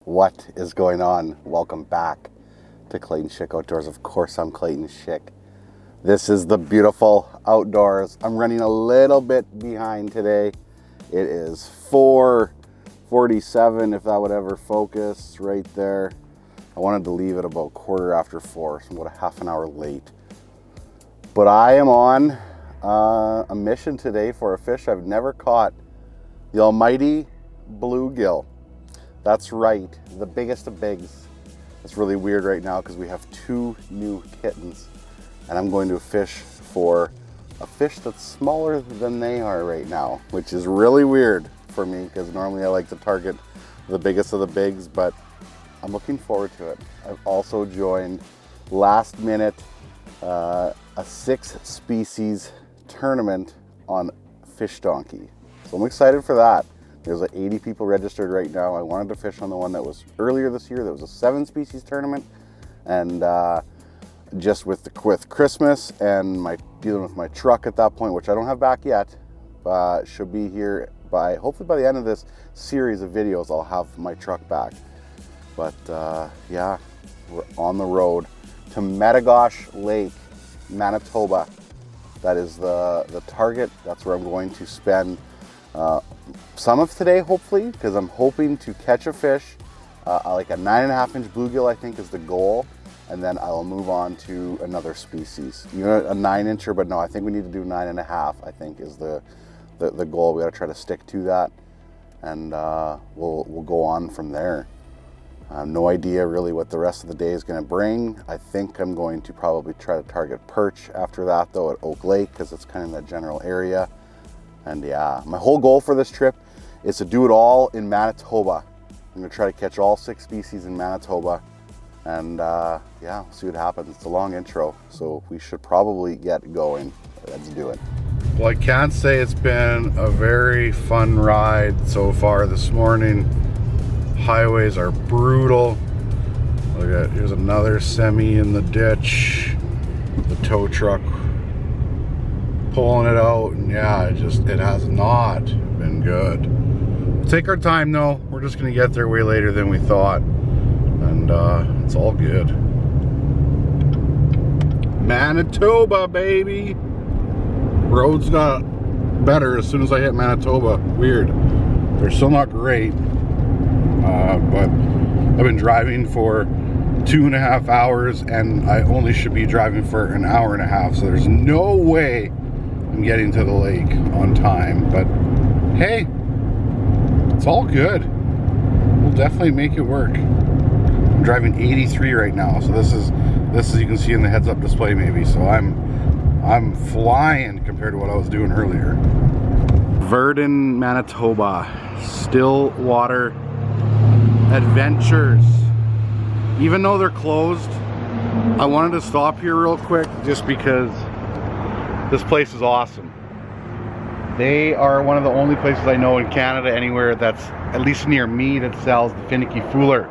What is going on? Welcome back to Clayton Schick Outdoors. Of course, I'm Clayton Schick. This is the beautiful outdoors. I'm running a little bit behind today. It is 4:47, if that would ever focus right there. I wanted to leave at about 4:15, so I'm about a half an hour late. But I am on a mission today for a fish I've never caught, the almighty bluegill. That's right, the biggest of bigs. It's really weird right now because we have two new kittens, and I'm going to fish for a fish that's smaller than they are right now, which is really weird for me because normally I like to target the biggest of the bigs, but I'm looking forward to it. I've also joined last minute a 6-species tournament on Fish Donkey. So I'm excited for that. There's like 80 people registered right now. I wanted to fish on the one that was earlier this year. That was a 7-species tournament. And just with Christmas and dealing with my truck at that point, which I don't have back yet, should be here hopefully by the end of this series of videos, I'll have my truck back. But yeah, we're on the road to Metagosh Lake, Manitoba. That is the target. That's where I'm going to spend some of today, hopefully, because I'm hoping to catch a fish, like a 9.5-inch bluegill, I think is the goal, and then I'll move on to another species. You know, a 9-incher, but no, I think we need to do 9.5, I think is the goal. We got to try to stick to that, and we'll go on from there. I have no idea really what the rest of the day is going to bring. I think I'm going to probably try to target perch after that, though, at Oak Lake, because it's kind of that general area. And yeah, my whole goal for this trip is to do it all in Manitoba. I'm gonna try to catch all 6 species in Manitoba, and yeah, we'll see what happens. It's a long intro, so we should probably get going. Let's do it. Well, I can't say it's been a very fun ride so far this morning. Highways are brutal. Look at, here's another semi in the ditch. The tow truck pulling it out, and yeah, it has not been good. We'll take our time though. We're just gonna get there way later than we thought, and it's all good. Manitoba, baby. Roads got better as soon as I hit Manitoba. Weird. They're still not great, but I've been driving for 2.5 hours, and I only should be driving for an hour and a half, so there's no way I'm getting to the lake on time. But hey, it's all good. We'll definitely make it work. I'm driving 83 right now, so this is you can see in the heads-up display maybe. So I'm flying compared to what I was doing earlier. Verdon, Manitoba, still water adventures. Even though they're closed, I wanted to stop here real quick just because this place is awesome. They are one of the only places I know in Canada, anywhere that's at least near me, that sells the Finicky Fooler.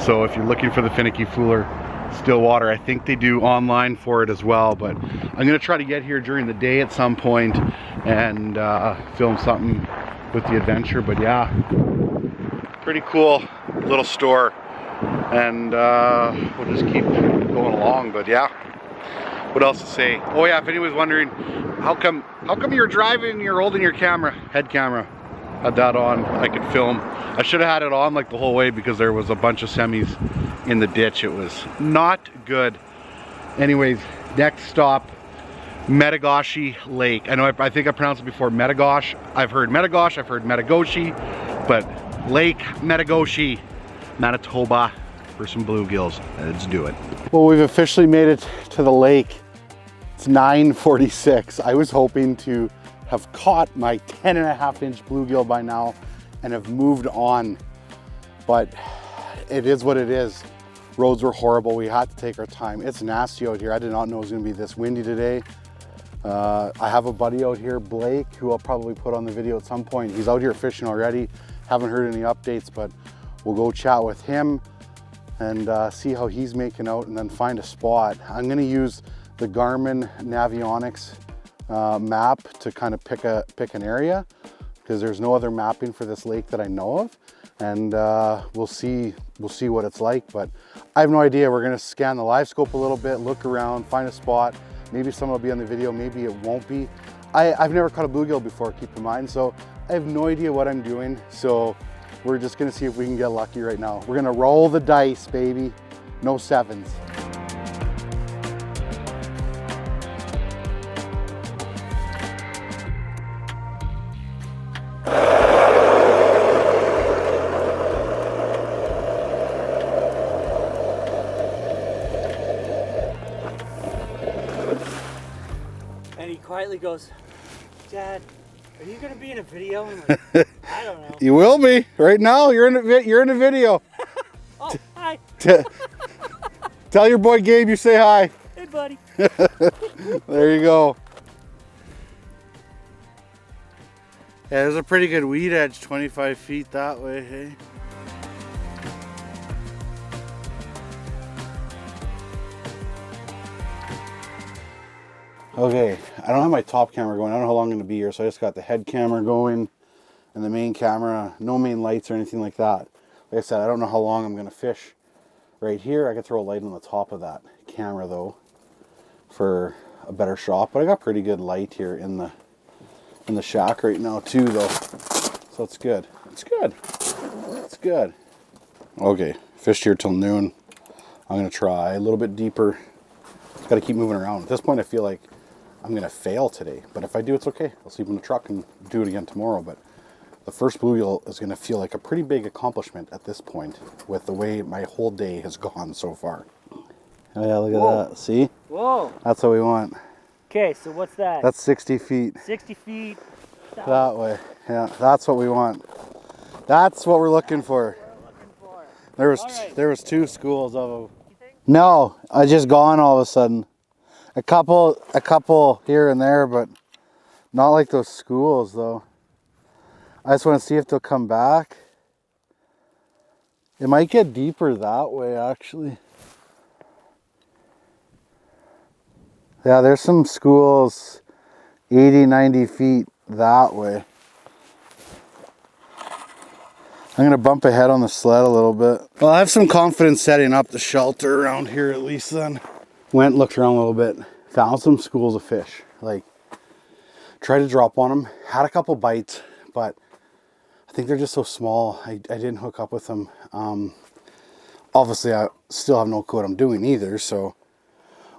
So if you're looking for the Finicky Fooler still water, I think they do online for it as well. But I'm gonna try to get here during the day at some point and film something with the adventure. But yeah, pretty cool little store, and we'll just keep going along. But yeah, what else to say? Oh yeah, if anyone's wondering, how come you're driving, you're holding your camera, head camera? Had that on, I could film. I should have had it on like the whole way because there was a bunch of semis in the ditch. It was not good. Anyways, next stop, Metagosh Lake. I think I pronounced it before, Metagosh. I've heard Metagosh, I've heard Metagoshi, but Lake Metagosh, Manitoba, for some bluegills. Let's do it. Well, we've officially made it to the lake. It's 9:46. I was hoping to have caught my 10.5-inch bluegill by now and have moved on, but it is what it is. Roads were horrible. We had to take our time. It's nasty out here. I did not know it was gonna be this windy today. I have a buddy out here, Blake, who I'll probably put on the video at some point. He's out here fishing already. Haven't heard any updates, but we'll go chat with him and see how he's making out, and then find a spot. I'm gonna use the Garmin Navionics map to kind of pick an area, because there's no other mapping for this lake that I know of. and we'll see what it's like. But I have no idea. We're gonna scan the Livescope a little bit, look around, find a spot. Maybe some will be on the video, maybe it won't be. I've never caught a bluegill before, keep in mind, so I have no idea what I'm doing. So we're just gonna see if we can get lucky right now. We're gonna roll the dice, baby. No sevens. And he quietly goes, "Dad, are you gonna be in a video?" I'm like, I don't know. You will be. Right now, you're in a video. Oh, hi. Tell your boy Gabe you say hi. Hey, buddy. There you go. Yeah, there's a pretty good weed edge 25 feet that way, hey? Okay, I don't have my top camera going. I don't know how long I'm going to be here, so I just got the head camera going and the main camera. No main lights or anything like that. Like I said, I don't know how long I'm going to fish right here. I could throw a light on the top of that camera though for a better shot, but I got pretty good light here in the shack right now too though. So it's good. It's good. It's good. Okay, fished here till noon. I'm going to try a little bit deeper. Got to keep moving around. At this point I feel like I'm going to fail today, but if I do, it's okay. I'll sleep in the truck and do it again tomorrow. But the first bluegill is going to feel like a pretty big accomplishment at this point with the way my whole day has gone so far. Oh yeah, look at that. See? Whoa. That's what we want. Okay, so what's that? That's 60 feet. 60 feet. That way. Yeah, that's what we want. That's what we're looking for. There was two schools of them. No, I just gone all of a sudden. A couple here and there, but not like those schools though. I just want to see if they'll come back. It might get deeper that way actually. Yeah, there's some schools 80, 90 feet that way. I'm going to bump ahead on the sled a little bit. Well, I have some confidence setting up the shelter around here at least then. Went, looked around a little bit, found some schools of fish. Like, tried to drop on them. Had a couple bites, but I think they're just so small. I didn't hook up with them. Obviously, I still have no clue what I'm doing either. So,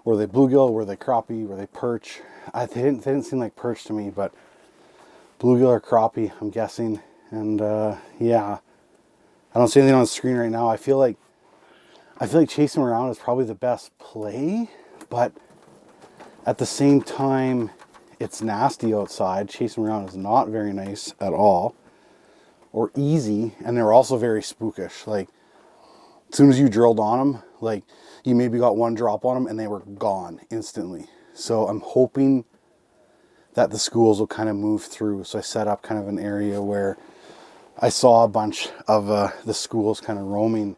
were they bluegill? Were they crappie? Were they perch? They didn't seem like perch to me, but bluegill or crappie, I'm guessing. And yeah. I don't see anything on the screen right now. I feel like chasing them around is probably the best play, but at the same time, it's nasty outside. Chasing around is not very nice at all, or easy, and they're also very spookish. Like, as soon as you drilled on them, like, you maybe got one drop on them, and they were gone instantly. So I'm hoping that the schools will kind of move through. So I set up kind of an area where I saw a bunch of the schools kind of roaming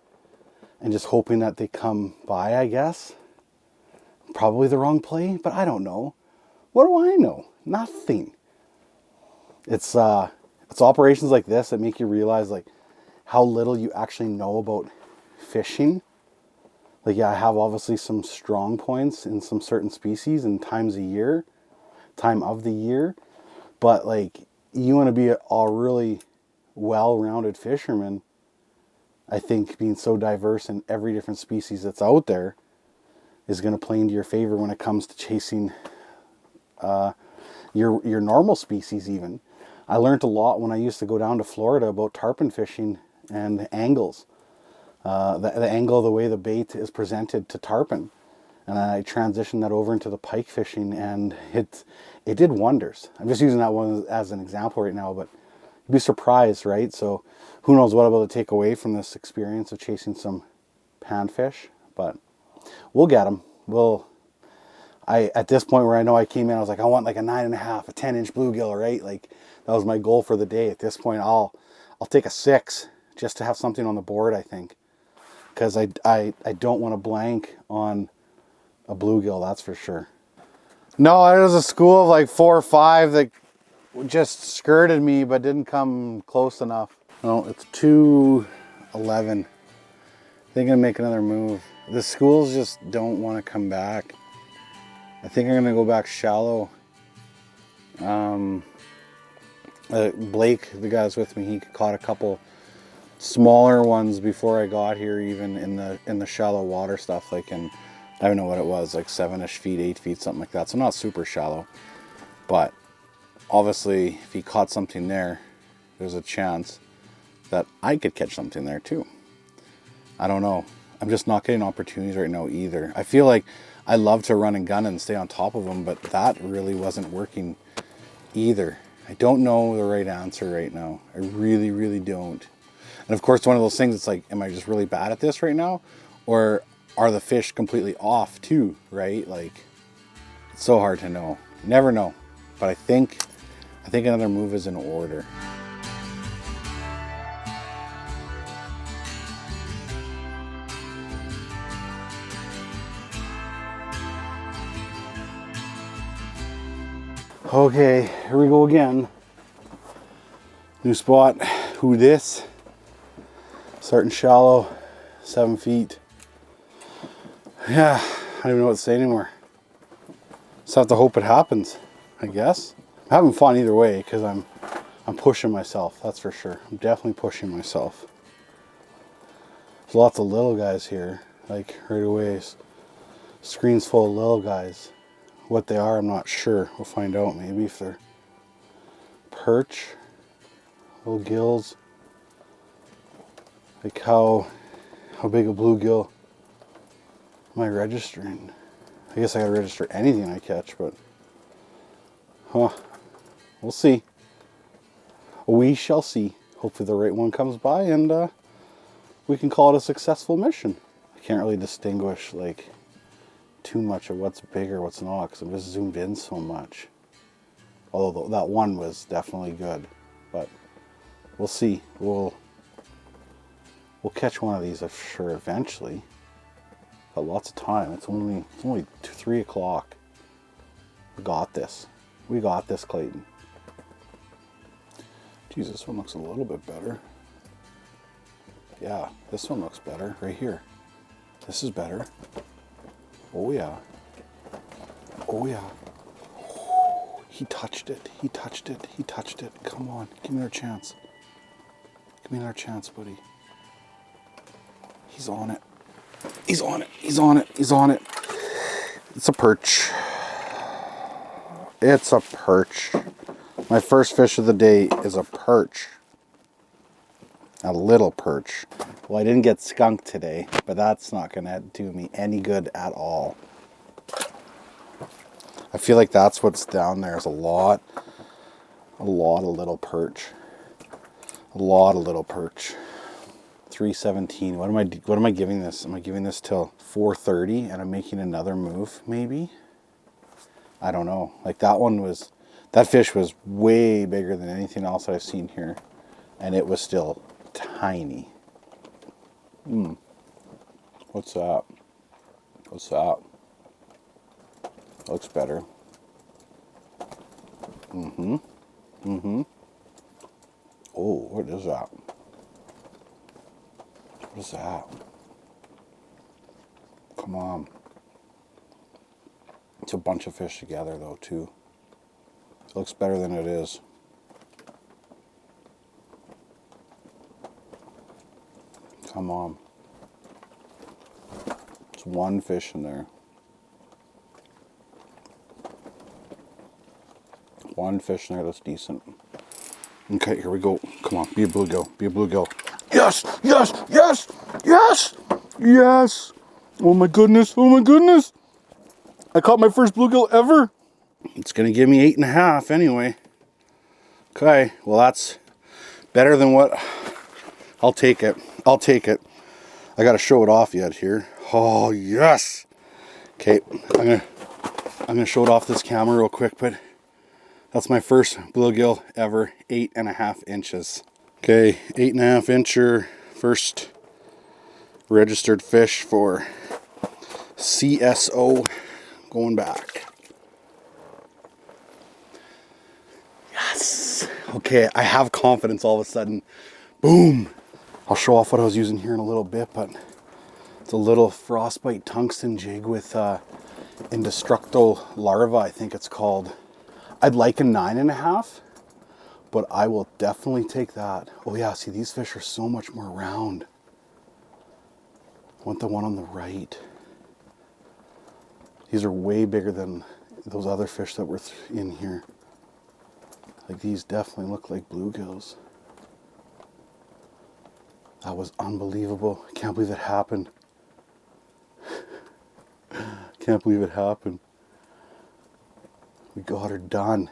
and just hoping that they come by, I guess. Probably the wrong play, but I don't know. What do I know? Nothing. It's operations like this that make you realize like how little you actually know about fishing. Like, yeah, I have obviously some strong points in some certain species and time of the year, but like, you want to be a really well-rounded fisherman. I think being so diverse in every different species that's out there is going to play into your favor when it comes to chasing your normal species even. I learned a lot when I used to go down to Florida about tarpon fishing and angles. The angle, the way the bait is presented to tarpon. And I transitioned that over into the pike fishing, and it did wonders. I'm just using that one as an example right now, but you'd be surprised, right? So who knows what I'm able to take away from this experience of chasing some panfish, but we'll get them. At this point where I know I came in, I was like, I want like a 9.5, a 10-inch bluegill, right? Like, that was my goal for the day. At this point, I'll take a 6 just to have something on the board, I think. Because I don't want to blank on a bluegill, that's for sure. No, there was a school of like 4 or 5 that just skirted me but didn't come close enough. Oh, it's 2:11. Thinking of making another move. The schools just don't want to come back. I think I'm gonna go back shallow. Blake, the guy that's with me, he caught a couple smaller ones before I got here, even in the shallow water stuff, like in, I don't know what it was, like 7-ish feet, 8 feet, something like that. So not super shallow, but obviously if he caught something there, there's a chance that I could catch something there too. I don't know. I'm just not getting opportunities right now either. I feel like I love to run and gun and stay on top of them, but that really wasn't working either. I don't know the right answer right now. I really, really don't. And of course, one of those things, it's like, am I just really bad at this right now? Or are the fish completely off too, right? Like, it's so hard to know. Never know. But I think another move is in order. Okay, here we go again. New spot. Who this? Starting shallow, 7 feet. Yeah, I don't even know what to say anymore. Just have to hope it happens, I guess. I'm having fun either way because I'm pushing myself, that's for sure. I'm definitely pushing myself. There's lots of little guys here, like right away. Screen's full of little guys. What they are, I'm not sure. We'll find out maybe if they're perch, little gills. Like how big a bluegill am I registering? I guess I gotta register anything I catch, but we'll see. We shall see. Hopefully the right one comes by and we can call it a successful mission. I can't really distinguish like too much of what's big or what's not because I'm just zoomed in so much. Although that one was definitely good, but we'll see. We'll catch one of these, I'm sure, eventually. Got lots of time. It's only 3 o'clock. We got this. We got this, Clayton. Jesus, this one looks a little bit better. Yeah, this one looks better right here. This is better. Oh yeah. Oh yeah. He touched it. He touched it. He touched it. Come on, give me another chance. Give me another chance, buddy. He's on it. He's on it. He's on it. He's on it. It's a perch. It's a perch. My first fish of the day is a perch. A little perch. Well, I didn't get skunked today, but that's not going to do me any good at all. I feel like that's what's down there is a lot of little perch. A lot of little perch. 3:17. What am I giving this? Am I giving this till 4:30 and I'm making another move maybe? I don't know. Like that fish was way bigger than anything else I've seen here, and it was still tiny. What's that? What's that? Looks better. Oh, what is that? What is that? Come on. It's a bunch of fish together though too. It looks better than it is. Come on. It's one fish in there. One fish in there that's decent. Okay, here we go. Come on, be a bluegill. Be a bluegill. Yes! Yes! Yes! Yes! Yes! Oh my goodness! Oh my goodness! I caught my first bluegill ever. It's gonna give me 8.5 anyway. Okay, well that's better than what. I'll take it. I'll take it. I gotta show it off yet here. Oh yes. Okay, I'm gonna show it off this camera real quick, but that's my first bluegill ever, 8.5 inches. Okay, 8.5 incher, first registered fish for CSO going back. Yes. Okay, I have confidence all of a sudden. Boom. I'll show off what I was using here in a little bit, but it's a little Frostbite tungsten jig with Indestructo larva, I think it's called. I'd like a 9.5, but I will definitely take that. Oh yeah, see, these fish are so much more round. I want the one on the right. These are way bigger than those other fish that were in here. Like, these definitely look like bluegills. That was unbelievable. I can't believe it happened. Can't believe it happened. We got her done.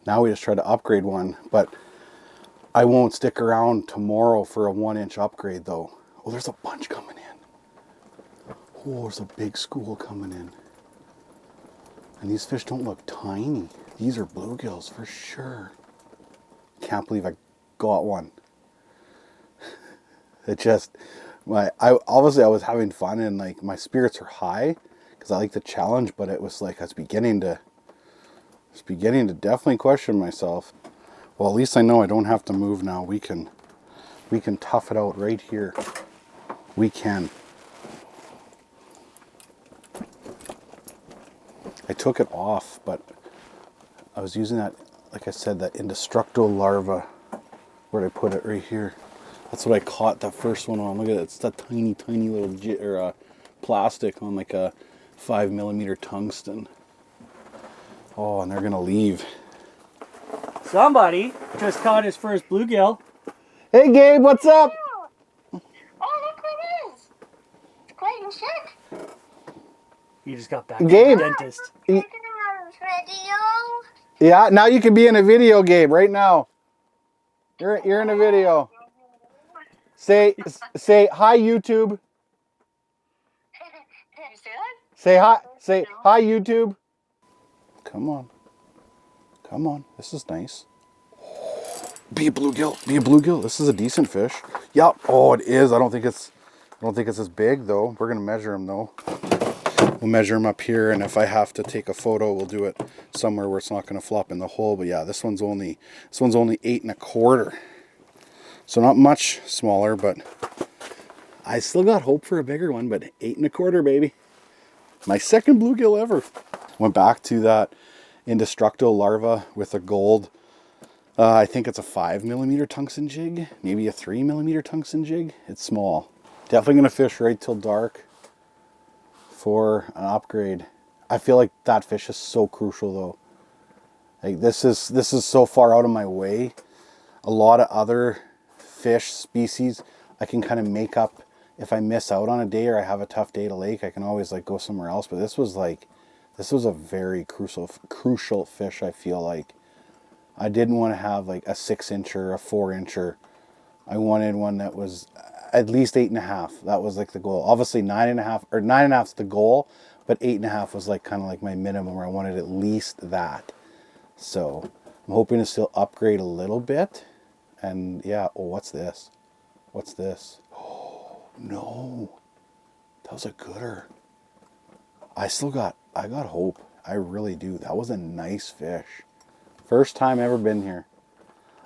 Now we just try to upgrade one, but I won't stick around tomorrow for a 1-inch upgrade though. Oh, there's a bunch coming in. Oh, there's a big school coming in. And these fish don't look tiny. These are bluegills for sure. Can't believe I got one. It just, obviously I was having fun and like my spirits are high because I like the challenge, but it was like I was beginning to definitely question myself. Well, at least I know I don't have to move now. We can tough it out right here. We can. I took it off, but I was using that, like I said, that Indestructo larva. Where'd I put it? Right here. That's what I caught that first one on. Look at it. It's that tiny, tiny little plastic on like a 5mm tungsten. Oh, and they're gonna leave. Somebody just caught his first bluegill. Hey, Gabe, what's up? Oh, look who it is. It's Clayton Schick. You just got back from Gabe. the dentist. Taking a video. Yeah, now you can be in a video, Gabe, right now. You're in a video. Say hi, YouTube. You see that? Say hi, YouTube. Come on. Come on. This is nice. Be a bluegill. Be a bluegill. This is a decent fish. Yep. Oh, it is. I don't think it's as big though. We're gonna measure him though. We'll measure him up here, and if I have to take a photo, we'll do it somewhere where it's not gonna flop in the hole. But yeah, this one's only 8.25. So not much smaller, but I still got hope for a bigger one. But 8.25, baby. My second bluegill ever. Went back to that Indestructo larva with a gold. I think it's a 5mm tungsten jig, maybe a 3mm tungsten jig. It's small. Definitely gonna fish right till dark for an upgrade. I feel like that fish is so crucial though. Like this is so far out of my way. A lot of other fish species I can kind of make up if I miss out on a day or I have a tough day to lake. I can always like go somewhere else. But this was a very crucial fish. I feel like I didn't want to have like a 6-incher, a 4-incher. I wanted one that was at least 8.5. That was like the goal. Obviously 9.5 or 9.5 is the goal, but 8.5 was like kind of like my minimum where I wanted at least that. So I'm hoping to still upgrade a little bit. And yeah, oh, what's this? What's this? Oh, no. That was a gooder. I got hope. I really do. That was a nice fish. First time ever been here.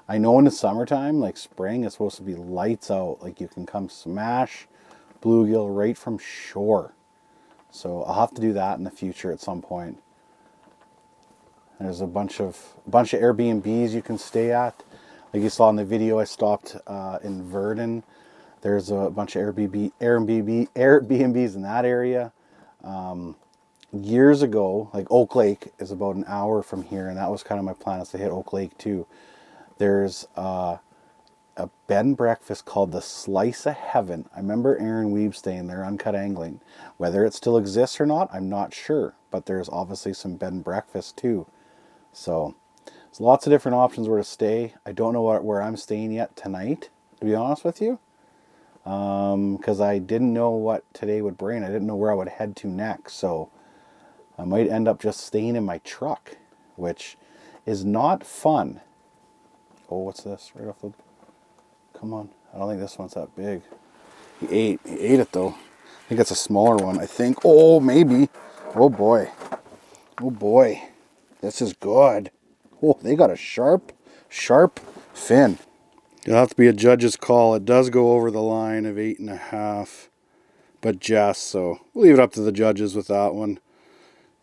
I know in the summertime, like spring, it's supposed to be lights out. Like you can come smash bluegill right from shore. So I'll have to do that in the future at some point. There's a bunch of Airbnbs you can stay at. Like you saw in the video, I stopped in Verdun. There's a bunch of Airbnbs in that area. Years ago, like Oak Lake is about an hour from here, and that was kind of my plan, is to hit Oak Lake too. There's a bed and breakfast called the Slice of Heaven. I remember Aaron Weeb staying there, Uncut Angling. Whether it still exists or not, I'm not sure, but there's obviously some bed and breakfast too. So there's lots of different options where to stay. I don't know where I'm staying yet tonight, to be honest with you, because I didn't know what today would bring. I didn't know where I would head to next, so I might end up just staying in my truck, which is not fun. Oh, what's this? Right off the... Come on. I don't think this one's that big. He ate it though. I think it's a smaller one, I think. Oh, maybe. Oh boy. Oh boy. This is good. Oh, they got a sharp fin. It'll have to be a judge's call. It does go over the line of 8.5, but just, so we'll leave it up to the judges with that one.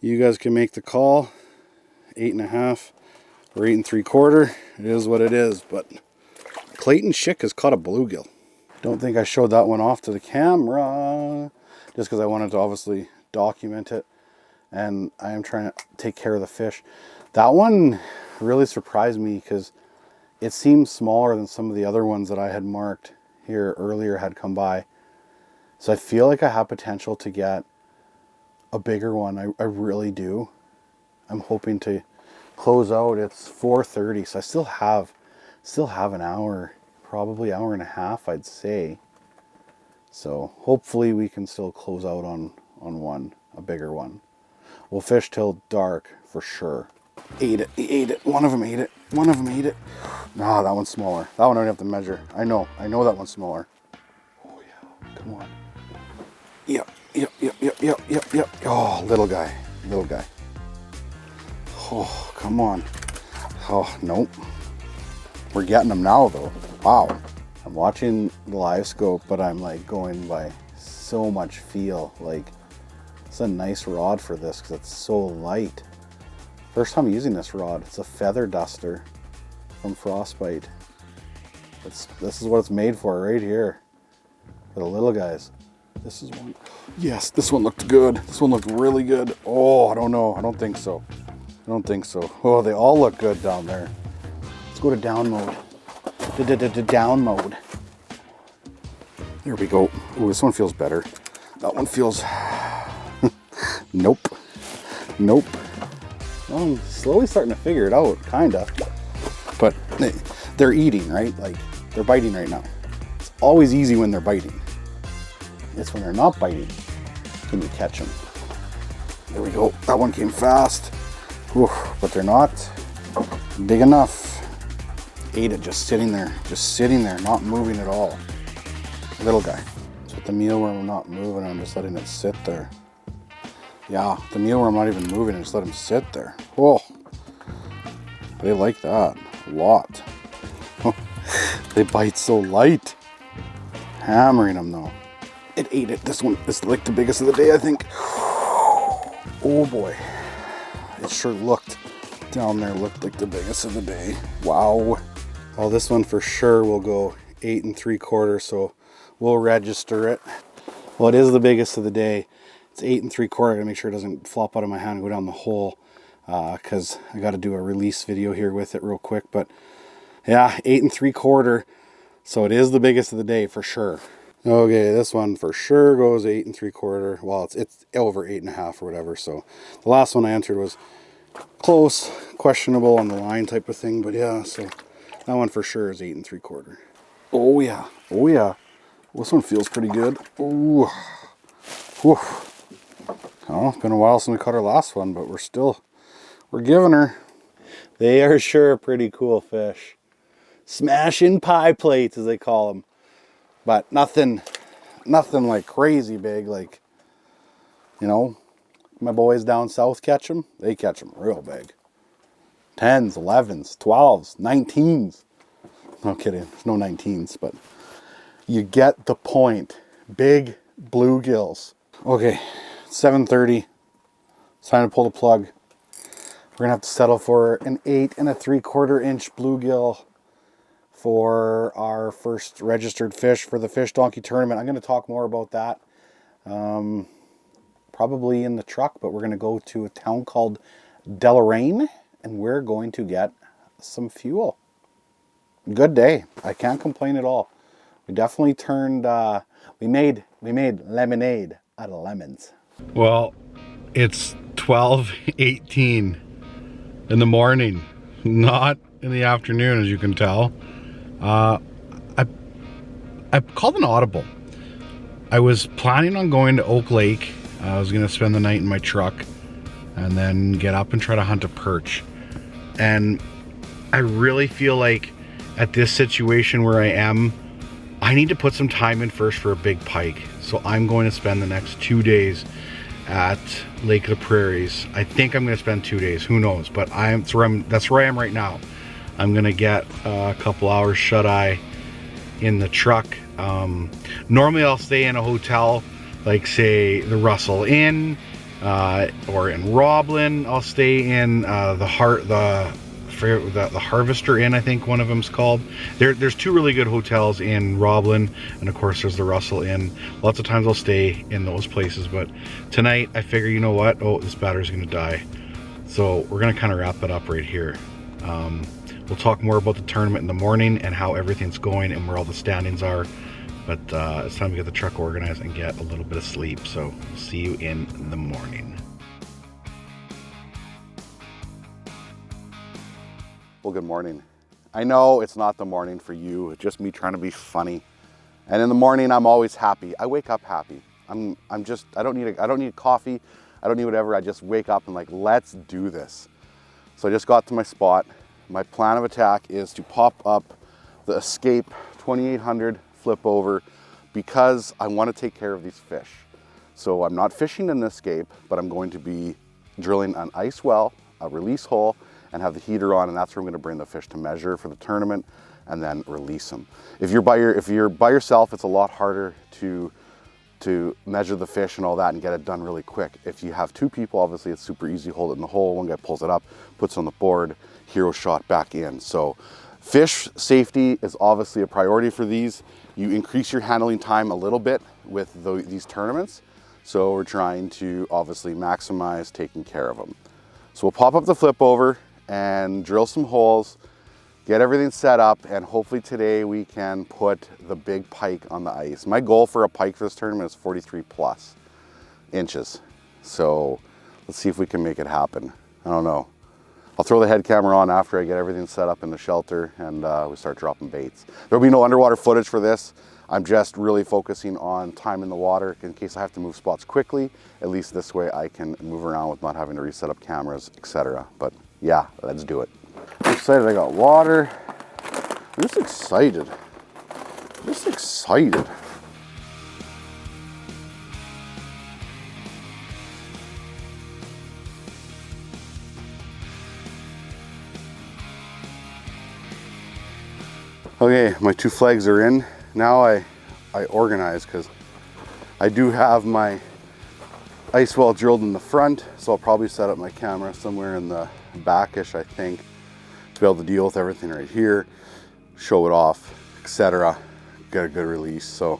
You guys can make the call. 8.5 or 8 3/4. It is what it is, but Clayton Schick has caught a bluegill. Don't think I showed that one off to the camera, just because I wanted to obviously document it, and I am trying to take care of the fish. That one really surprised me because it seems smaller than some of the other ones that I had marked here earlier had come by. So I feel like I have potential to get a bigger one. I really do. I'm hoping to close out. It's 4:30, so I still have an hour, probably hour and a half, I'd say. So hopefully we can still close out on one, a bigger one. We'll fish till dark for sure. Ate it. He ate it. One of them ate it. One of them ate it. No, that one's smaller. That one I don't have to measure. I know that one's smaller. Oh yeah, come on. Yep. Oh, little guy. Oh, come on. Oh, nope. We're getting them now though. Wow. I'm watching the Livescope, but I'm like going by so much feel. Like, it's a nice rod for this because it's so light. First time using this rod. It's a feather duster from Frostbite. This is what it's made for right here. For the little guys. This is one. Yes, this one looked good. This one looked really good. Oh, I don't know. I don't think so. Oh, they all look good down there. Let's go to down mode. Down mode. There we go. Oh, this one feels better. That one feels... Nope. Well, I'm slowly starting to figure it out, kinda. But they're eating, right? Like, they're biting right now. It's always easy when they're biting. It's when they're not biting can you catch them. There we go. That one came fast. Whew, but they're not big enough. Ate it just sitting there, not moving at all. Little guy. So with the mealworm, I'm not moving, I'm just letting it sit there. Yeah, the mealworm not even moving, I just let him sit there. Oh, they like that a lot. They bite so light. Hammering them though. It ate it. This one is like the biggest of the day, I think. Oh boy. It sure looked down there, looked like the biggest of the day. Wow. Well, this one for sure will go 8 3/4, so we'll register it. Well, it is the biggest of the day. It's 8 3/4. I gotta make sure it doesn't flop out of my hand and go down the hole, because I gotta do a release video here with it real quick. But yeah, 8 3/4. So it is the biggest of the day for sure. Okay, this one for sure goes 8 3/4. Well, it's over 8.5 or whatever. So the last one I entered was close, questionable on the line type of thing. But yeah, so that one for sure is 8 3/4. Oh yeah, This one feels pretty good. Ooh, whew. Oh, it's been a while since we caught our last one, but we're giving her. They are sure pretty cool fish. Smashing pie plates, as they call them. But nothing like crazy big. Like, you know, my boys down south catch them. They catch them real big. 10s, 11s, 12s, 19s. No kidding, there's no 19s, but you get the point. Big bluegills. Okay, 7:30. It's time to pull the plug. We're gonna have to settle for an 8 3/4 inch bluegill for our first registered fish for the Fish Donkey tournament. I'm going to talk more about that probably in the truck, but we're going to go to a town called Deloraine and we're going to get some fuel. Good day. I can't complain at all. We definitely turned, we made lemonade out of lemons. Well, it's 12:18 in the morning, not in the afternoon, as you can tell. I called an audible. I was planning on going to Oak Lake. I was gonna spend the night in my truck and then get up and try to hunt a perch. And I really feel like at this situation where I am, I need to put some time in first for a big pike. So I'm going to spend the next 2 days at Lake of the Prairies. I think I'm going to spend 2 days, who knows, but that's where I am right now. I'm gonna get a couple hours shut-eye in the truck. Normally I'll stay in a hotel, like say the Russell Inn, or in Roblin. I'll stay in the Harvester Inn, I think one of them's called. There's two really good hotels in Roblin, and of course there's the Russell Inn. Lots of times I'll stay in those places, but tonight I figure, you know what? Oh, this battery's gonna die. So we're gonna kind of wrap it up right here. We'll talk more about the tournament in the morning and how everything's going and where all the standings are. But it's time to get the truck organized and get a little bit of sleep. So see you in the morning. Well, good morning. I know it's not the morning for you, it's just me trying to be funny. And in the morning, I'm always happy. I wake up happy. I don't need coffee. I don't need whatever. I just wake up and like, let's do this. So I just got to my spot. My plan of attack is to pop up the Escape 2800 flip over because I want to take care of these fish. So I'm not fishing in the Escape, but I'm going to be drilling an ice well, a release hole, and have the heater on, and that's where I'm going to bring the fish to measure for the tournament and then release them. If you're by yourself, it's a lot harder to measure the fish and all that and get it done really quick. If you have two people, obviously it's super easy. Hold it in the hole, one guy pulls it up, puts it on the board, hero shot back in. So fish safety is obviously a priority for these. You increase your handling time a little bit with these tournaments. So we're trying to obviously maximize taking care of them. So we'll pop up the flip over and drill some holes, get everything set up, and hopefully today we can put the big pike on the ice. My goal for a pike for this tournament is 43 plus inches. So let's see if we can make it happen. I don't know. I'll throw the head camera on after I get everything set up in the shelter and we start dropping baits. There'll be no underwater footage for this. I'm just really focusing on time in the water in case I have to move spots quickly. At least this way I can move around with not having to reset up cameras, etc. But yeah, let's do it. I'm excited I got water. I'm just excited. Just excited. Okay, my two flags are in. Now I organize because I do have my ice well drilled in the front, so I'll probably set up my camera somewhere in the backish, I think, to be able to deal with everything right here, show it off, etc. Get a good release. So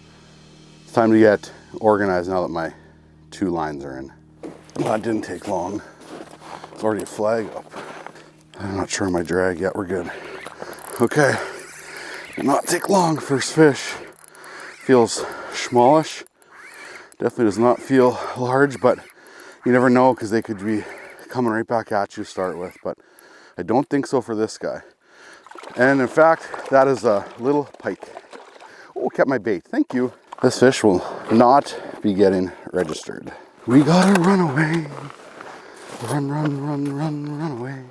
it's time to get organized now that my two lines are in. Well, that didn't take long. It's already a flag up. I'm not sure my drag yet. We're good. Okay. Did not take long. First fish. Feels smallish. Definitely does not feel large, but you never know because they could be coming right back at you to start with. But I don't think so for this guy. And in fact, that is a little pike. Oh, kept my bait. Thank you. This fish will not be getting registered. We gotta run away. Run, run, run, run, run away.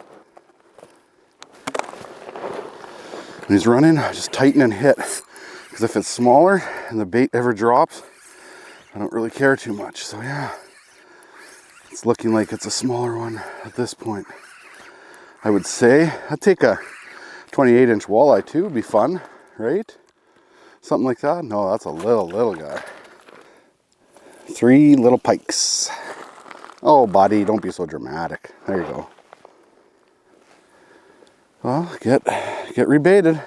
When he's running, I just tighten and hit. Because if it's smaller and the bait ever drops, I don't really care too much. So yeah, it's looking like it's a smaller one at this point. I would say I'd take a 28-inch walleye too. Would be fun, right? Something like that. No, that's a little guy. 3 little pikes. Oh, buddy, don't be so dramatic. There you go. Well, get rebaited.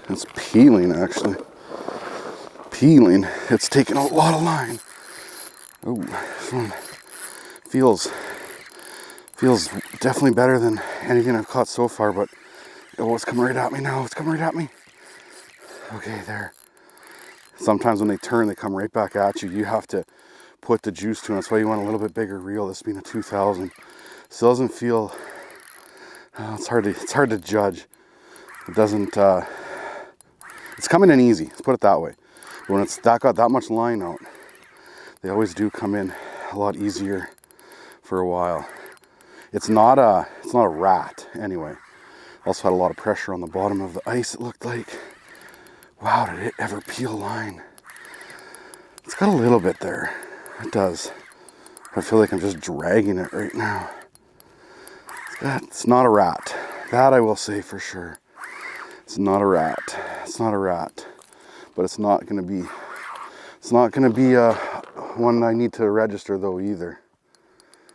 It's peeling, actually. Peeling. It's taking a lot of line. Oh, this one feels definitely better than anything I've caught so far, but oh, it's coming right at me now. It's coming right at me. Okay, there. Sometimes when they turn, they come right back at you. You have to put the juice to them. That's why you want a little bit bigger reel. This being a 2000. Still doesn't feel. It's hard to judge. It doesn't. It's coming in easy. Let's put it that way. But when it's got that much line out, they always do come in a lot easier for a while. It's not a rat anyway. Also had a lot of pressure on the bottom of the ice. It looked like. Wow, did it ever peel line? It's got a little bit there. It does. I feel like I'm just dragging it right now. It's not a rat. That I will say for sure. It's not a rat. It's not a rat. But it's not gonna be one I need to register though either.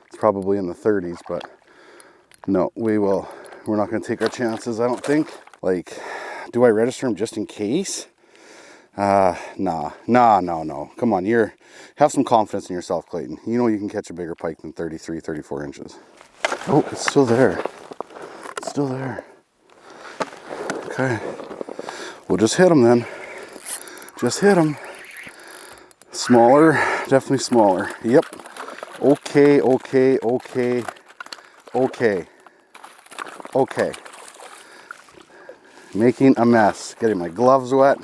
It's probably in the 30s, but no, we're not gonna take our chances, I don't think. Like, do I register him just in case? No. Come on, have some confidence in yourself, Clayton. You know you can catch a bigger pike than 33, 34 inches. Oh, it's still there. It's still there. Okay. We'll just hit him then. Just hit him. Smaller, definitely smaller. Yep. Okay. Making a mess. Getting my gloves wet.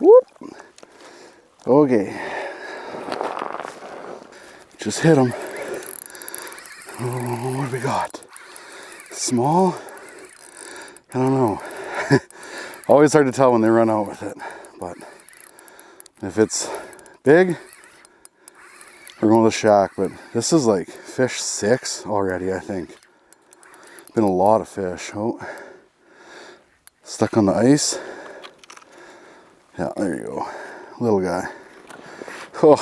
Whoop. Okay. Just hit him. Oh, what do we got? Small? I don't know. Always hard to tell when they run out with it. But if it's big, we're going to the shack. But this is like fish 6 already, I think. Been a lot of fish. Oh, stuck on the ice. Yeah, there you go. Little guy. Oh,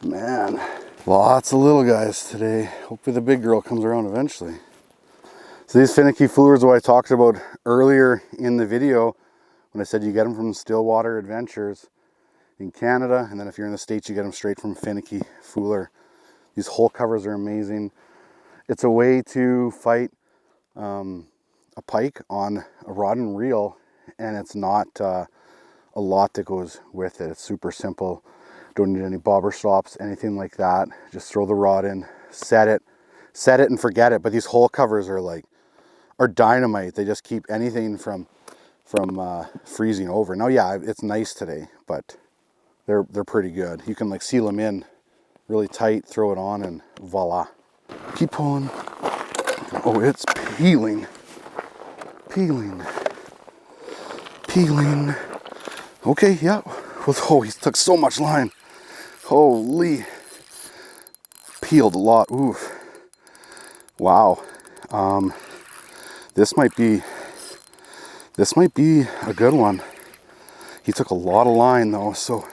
man. Lots of little guys today. Hopefully the big girl comes around eventually. So these Finicky Foolers, what I talked about earlier in the video, when I said you get them from Stillwater Adventures in Canada, and then if you're in the States, you get them straight from Finicky Fooler. These hole covers are amazing. It's a way to fight a pike on a rod and reel, and it's not a lot that goes with it. It's super simple. Don't need any bobber stops, anything like that. Just throw the rod in, set it and forget it. But these hole covers are dynamite. They just keep anything from freezing over. Now, yeah, it's nice today, but they're pretty good. You can like seal them in really tight, throw it on, and voila. Keep pulling. Oh, it's peeling. Okay, yeah. Oh, he took so much line. Holy. Peeled a lot. Oof. Wow. This might be a good one. He took a lot of line though, so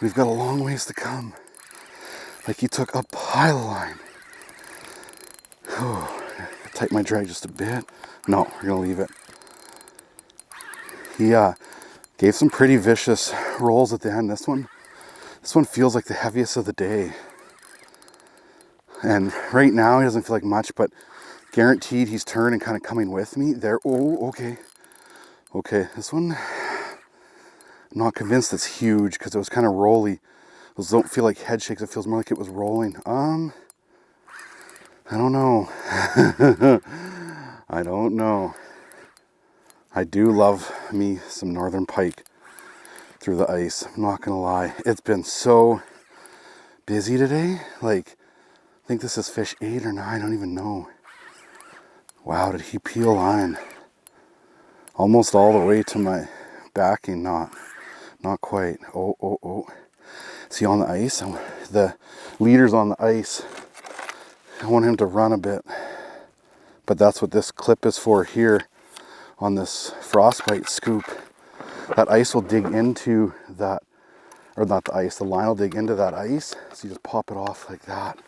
we've got a long ways to come. Like he took a pile of line. Oh, tighten my drag just a bit. No, we're gonna leave it. He gave some pretty vicious rolls at the end. This one feels like the heaviest of the day. And right now he doesn't feel like much, but guaranteed he's turned and kind of coming with me there. Oh, okay. Okay, this one, I'm not convinced it's huge because it was kind of rolly. Those don't feel like head shakes. It feels more like it was rolling. I don't know. I don't know. I do love me some northern pike through the ice. I'm not gonna lie. It's been so busy today. Like, I think this is fish 8 or 9. I don't even know. Wow, did he peel line? Almost all the way to my backing. Not quite. Oh. Is he on the ice? The leader's on the ice. I want him to run a bit. But that's what this clip is for here on this Frostbite scoop. That ice will dig into that, or not the ice, the line will dig into that ice. So you just pop it off like that.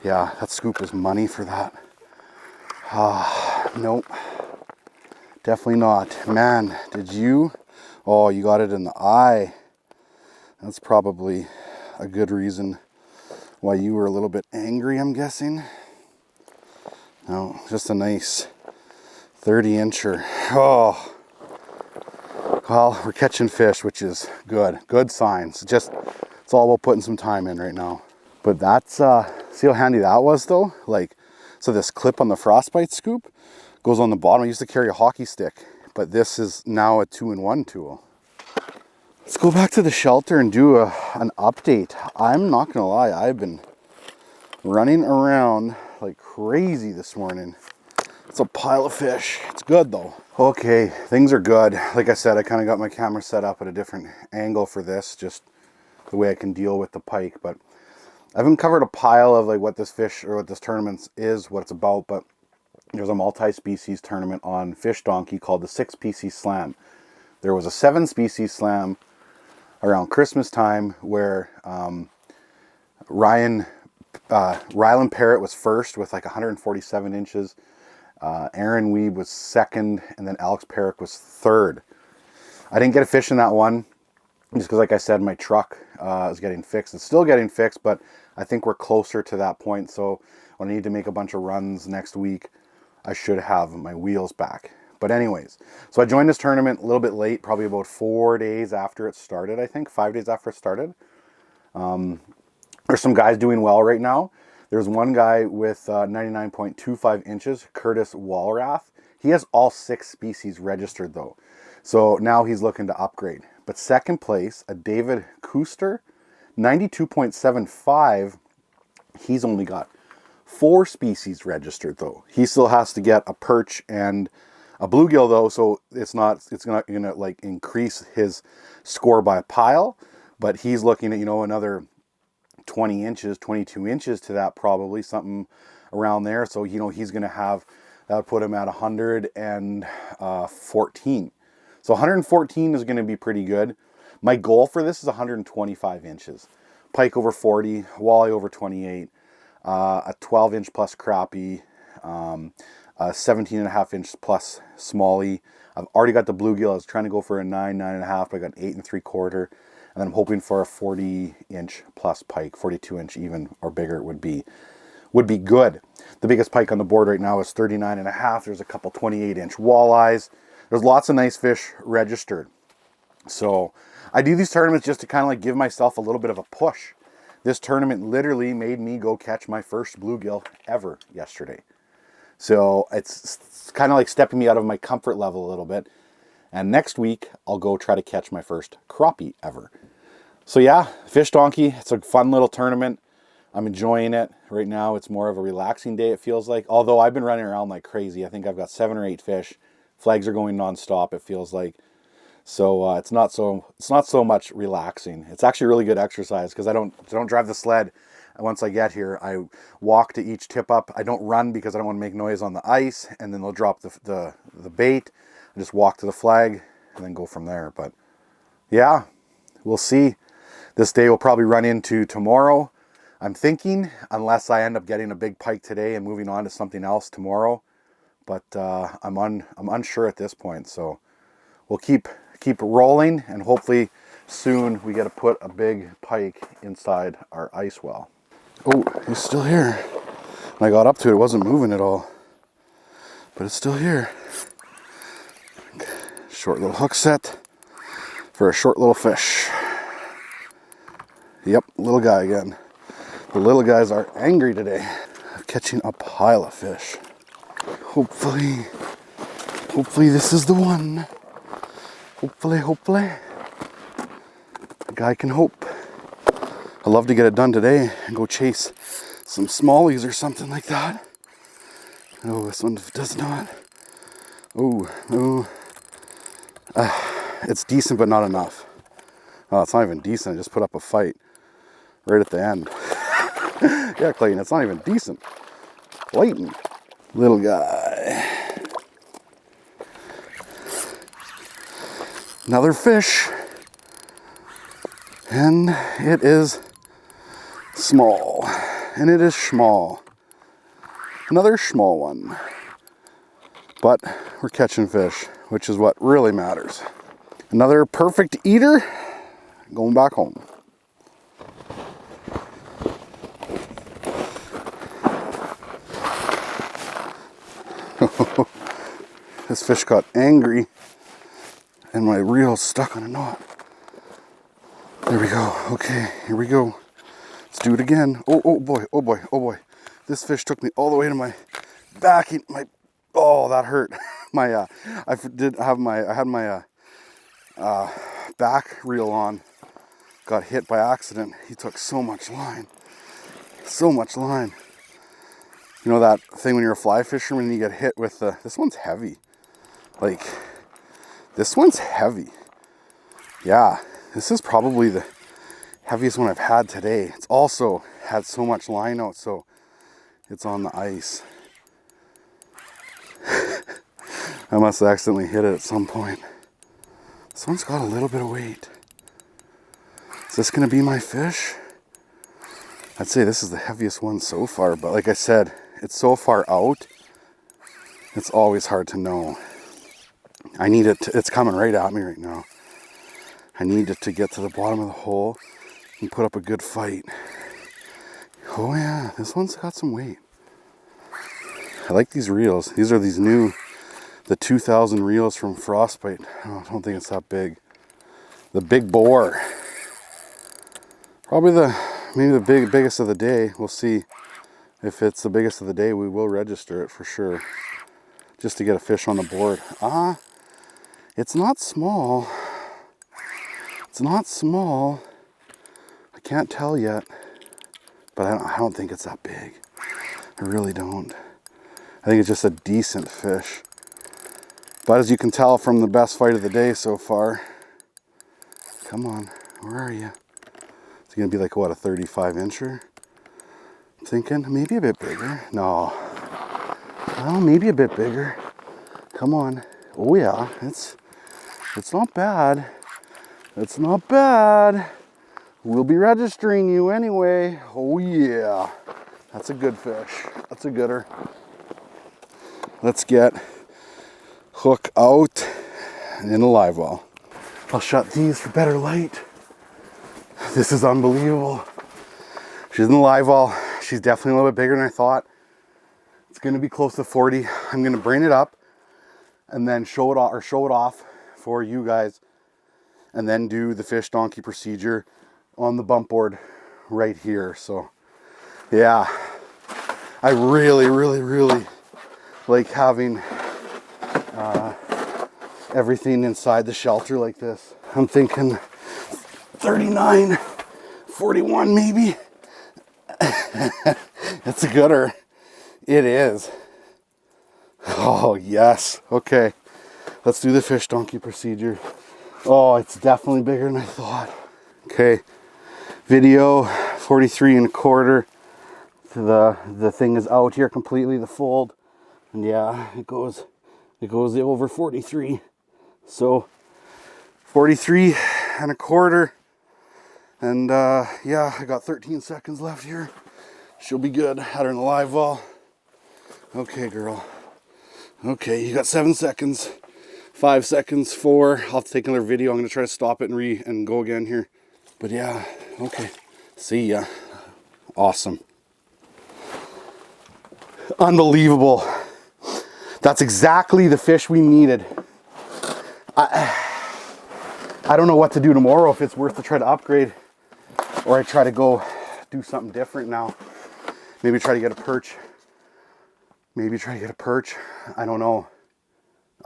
Yeah, that scoop is money for that. Nope. Definitely not. Man, did you? Oh, you got it in the eye. That's probably a good reason why you were a little bit angry, I'm guessing. No, just a nice 30-incher. Oh. Well, we're catching fish, which is good. Good signs. It's all about putting some time in right now. But that's, see how handy that was though? Like, so this clip on the Frostbite scoop goes on the bottom. I used to carry a hockey stick, but this is now a 2-in-1 tool. Let's go back to the shelter and do an update. I'm not gonna lie, I've been running around like crazy this morning. It's a pile of fish. It's good though. Okay, things are good. Like I said, I kind of got my camera set up at a different angle for this, just the way I can deal with the pike. But I haven't covered a pile of like what this fish or what this tournament is, what it's about, but there's a multi-species tournament on Fish Donkey called the 6-species Slam. There was a 7-species Slam around Christmas time where Ryland Parrott was first with like 147 inches. Aaron Weeb was second, and then Alex Parrott was third. I didn't get a fish in that one just because, like I said, my truck is getting fixed. It's still getting fixed, but I think we're closer to that point. So when I need to make a bunch of runs next week, I should have my wheels back. But anyways, so I joined this tournament a little bit late, probably about 4 days after it started, I think, 5 days after it started. There's some guys doing well right now. There's one guy with 99.25 inches, Curtis Walrath. He has all 6 species registered though. So now he's looking to upgrade. But second place, a David Kuster, 92.75. He's only got 4 species registered though. He still has to get a perch and a bluegill though, so it's not gonna like increase his score by a pile, but he's looking at, you know, another 20 inches, 22 inches to that, probably something around there. So, you know, he's gonna have, that would put him at 114. So 114 is gonna be pretty good. My goal for this is 125 inches. Pike over 40, walleye over 28, a 12-inch plus crappie, a 17.5 inch plus smallie. I've already got the bluegill. I was trying to go for a 9, 9.5, but I got 8 3/4. And then I'm hoping for a 40-inch plus pike, 42-inch even or bigger would be good. The biggest pike on the board right now is 39.5. There's a couple 28-inch walleyes. There's lots of nice fish registered. So I do these tournaments just to kind of like give myself a little bit of a push. This tournament literally made me go catch my first bluegill ever yesterday. So it's kind of like stepping me out of my comfort level a little bit. And next week, I'll go try to catch my first crappie ever. So yeah, Fish Donkey, it's a fun little tournament. I'm enjoying it. Right now, it's more of a relaxing day, it feels like. Although I've been running around like crazy. I think I've got 7 or 8 fish. Flags are going nonstop, it feels like. So it's not so much relaxing. It's actually really good exercise because I don't drive the sled. Once I get here, I walk to each tip up. I don't run because I don't want to make noise on the ice, and then they'll drop the bait. I just walk to the flag and then go from there. But yeah, we'll see. This day will probably run into tomorrow, I'm thinking, unless I end up getting a big pike today and moving on to something else tomorrow. But I'm unsure at this point. So we'll keep rolling, and hopefully soon we get to put a big pike inside our ice well. Oh, he's still here. When I got up to it, it wasn't moving at all. But it's still here. Short little hook set for a short little fish. Yep, little guy again. The little guys are angry today. Catching a pile of fish. Hopefully this is the one. Hopefully. A guy can hope. I'd love to get it done today and go chase some smallies or something like that. Oh, this one does not. It's decent, but not enough. Oh, it's not even decent. I just put up a fight right at the end. Yeah, Clayton, it's not even decent. Clayton. Little guy. Another fish. And it is small. And it is small. Another small one. But we're catching fish, which is what really matters. Another perfect eater. Going back home. This fish got angry and my reel's stuck on a knot. There we go. Okay, here we go. Let's do it again. Oh boy. This fish took me all the way to my back. Oh, that hurt. I had my back reel on. Got hit by accident. He took so much line. You know that thing when you're a fly fisherman and you get hit with this one's heavy. Like, this one's heavy. Yeah, this is probably the heaviest one I've had today. It's also had so much line out, so it's on the ice. I must have accidentally hit it at some point. This one's got a little bit of weight. Is this gonna be my fish? I'd say this is the heaviest one so far, but like I said, it's so far out, it's always hard to know. I need it to, it's coming right at me right now. I need it to get to the bottom of the hole and put up a good fight. Oh yeah, this one's got some weight. I like these reels. These are these new, the 2000 reels from Frostbite. I don't think it's that big. The big bore. Probably maybe the biggest of the day. We'll see if it's the biggest of the day. We will register it for sure, just to get a fish on the board. It's not small. It's not small. I can't tell yet, but I don't think it's that big. I really don't. I think it's just a decent fish. But as you can tell from the best fight of the day so far, come on, where are you? It's gonna be like, what, a 35 incher? I'm thinking maybe a bit bigger. No, well, maybe a bit bigger. Come on. Oh yeah, it's not bad. It's not bad. We'll be registering you anyway. Oh yeah, that's a good fish. That's a gooder. Let's get hook out and in a live well. I'll shut these for better light. This is unbelievable. She's in the live well. She's definitely a little bit bigger than I thought. It's gonna be close to 40. I'm gonna bring it up and then show it off for you guys, and then do the fish donkey procedure on the bump board right here. So yeah, I really like having everything inside the shelter like this. I'm thinking 39, 41 maybe. It's a gooder. It is. Oh yes. Okay, let's do the fish donkey procedure. Oh, it's definitely bigger than I thought. Okay, video 43 1/4. The thing is out here completely, the fold, and yeah, it goes over 43. So 43 1/4, and yeah, I got 13 seconds left here. She'll be good. Had her in the live well. Okay, girl. Okay, you got 7 seconds. 5 seconds, 4. I'll take another video. I'm gonna try to stop it and go again here. But yeah, okay. See ya. Awesome. Unbelievable. That's exactly the fish we needed. I don't know what to do tomorrow, if it's worth to try to upgrade, or I try to go do something different now. Maybe try to get a perch. I don't know.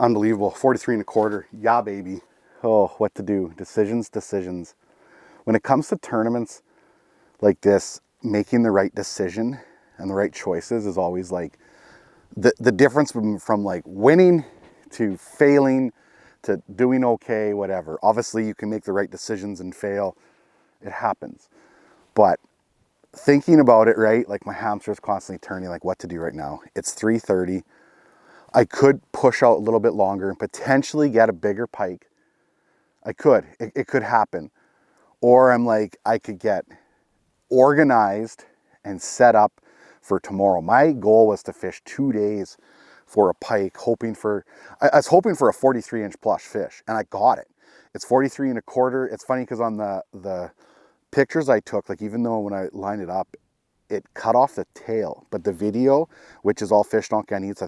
Unbelievable. 43 1/4. Yeah, baby. Oh, what to do. Decisions. When it comes to tournaments like this, making the right decision and the right choices is always like the difference from like winning to failing to doing okay, whatever. Obviously, you can make the right decisions and fail. It happens. But thinking about it, right? Like my hamster is constantly turning, like what to do right now. It's 3:30. I could push out a little bit longer and potentially get a bigger pike. I could. It could happen. Or I'm like, I could get organized and set up for tomorrow. My goal was to fish 2 days for a pike, I was hoping for a 43 inch plush fish, and I got it. It's 43 1/4. It's funny because on the pictures I took, like even though when I lined it up, it cut off the tail, but the video, which is all fish donkey needs,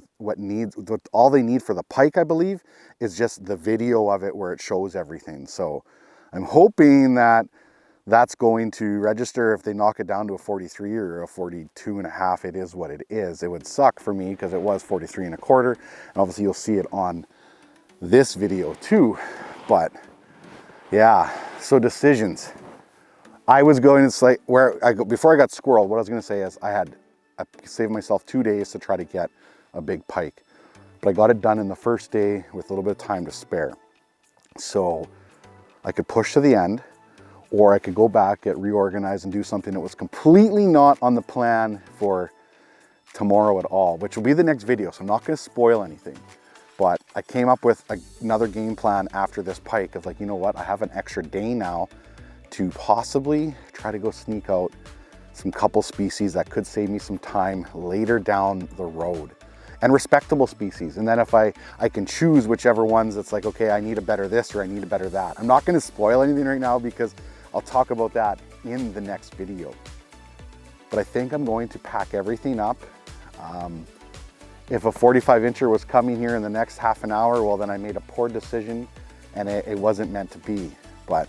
all they need for the pike, I believe, is just the video of it where it shows everything. So I'm hoping that that's going to register. If they knock it down to a 43 or a 42 1/2, it is what it is. It would suck for me because it was 43 1/4, and obviously you'll see it on this video too. But yeah, so decisions. I was going, it's like before I got squirreled, what I was going to say is I saved myself 2 days to try to get a big pike, but I got it done in the first day with a little bit of time to spare. So I could push to the end, or I could go back, get reorganized and do something that was completely not on the plan for tomorrow at all, which will be the next video. So I'm not going to spoil anything, but I came up with another game plan after this pike of like, you know what, I have an extra day now to possibly try to go sneak out some couple species that could save me some time later down the road, and respectable species. And then if I can choose whichever ones, it's like, okay, I need a better this or I need a better that. I'm not going to spoil anything right now because I'll talk about that in the next video. But I think I'm going to pack everything up. If a 45-incher was coming here in the next half an hour, well, then I made a poor decision and it wasn't meant to be. But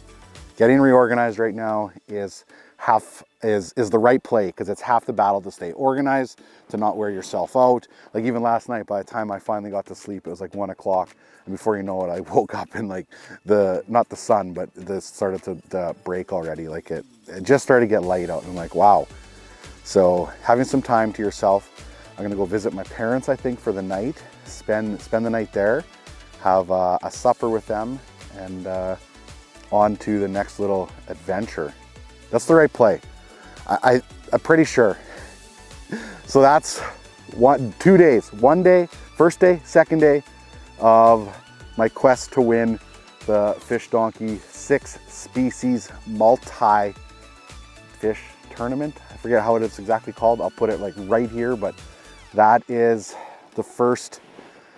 getting reorganized right now is the right play, because it's half the battle to stay organized, to not wear yourself out. Like even last night, by the time I finally got to sleep, it was like 1 o'clock. And before you know it, I woke up and like not the sun, but this started to break already. Like it just started to get light out. And I'm like, wow. So having some time to yourself. I'm gonna go visit my parents, I think, for the night, spend the night there, have a supper with them, and on to the next little adventure. That's the right play. I'm pretty sure. So that's 2 days. 1 day, first day, second day of my quest to win the Fish Donkey 6 species multi-fish tournament. I forget how it's exactly called. I'll put it like right here, but that is the first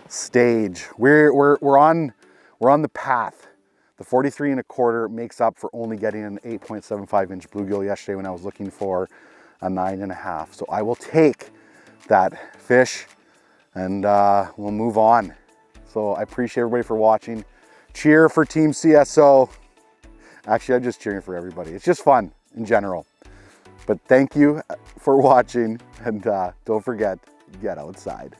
stage. We're on the path. The 43 1/4 makes up for only getting an 8.75 inch bluegill yesterday when I was looking for a 9.5. So I will take that fish and we'll move on. So I appreciate everybody for watching. Cheer for Team CSO. Actually, I'm just cheering for everybody. It's just fun in general. But thank you for watching, and don't forget, get outside.